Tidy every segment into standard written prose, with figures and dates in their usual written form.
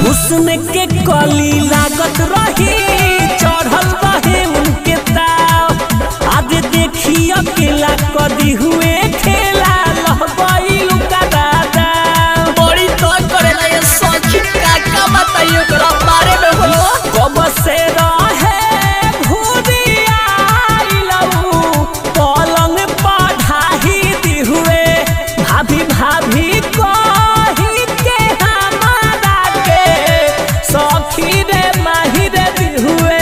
हुस्न के कली लागत रही चढ़ल रहे उनके ताव। आज देखी अकेला कदी हुए खेला लहबई लुका दादा बड़ी तो करेला ये सखी का बताइयो करा बारे में बोलो। कब से रहे भूरिया लऊ पलंग पढ़ाही दी हुए भाभी भाभी कही के हमारा के सखी रे माहिर दी हुए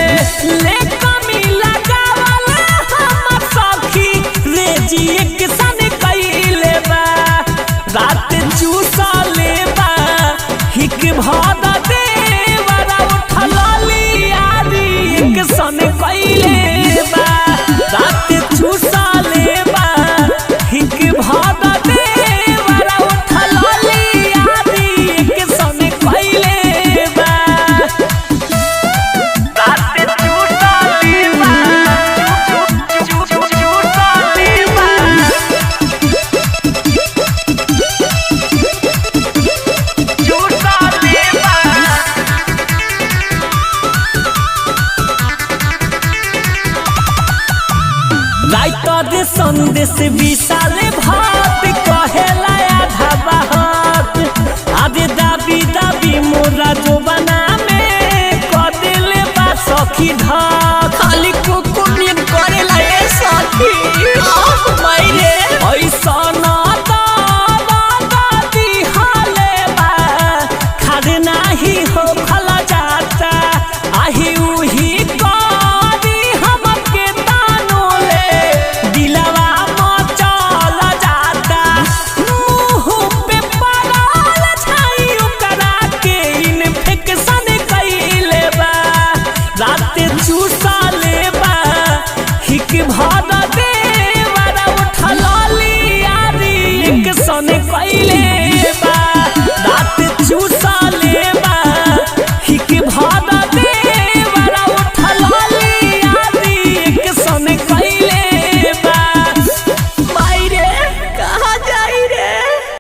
ले कमी लगावला हमर सखी रे जी एक सन कइले बा रात चूसा लेबा हिक भद देवरा उठल लियारी एक सन कइले बा रात चूसा लेबा हिक भद देवरा उठल लियारी एक सन कइले बा रात चूसा लेबा चूसा लेबा राइटर संदेश विशाले भात कहेला आधा बात आदे दाबी दाबी मोरा जो बना में कदिले बा सखी ढाक खाली कुकुनियन करेला ये सखी मायरे ऐसा ना दादी हाले बा खाद नाही हो खला जाता आही उही करी हमके तानो ले दिलवा मचल जाता मुँह पे पड़ल छाई ओकरा के इन्फेक्शन कइले बा रात चूसा लेबा हिक भद देवरा उठल लियारी एक सन कइले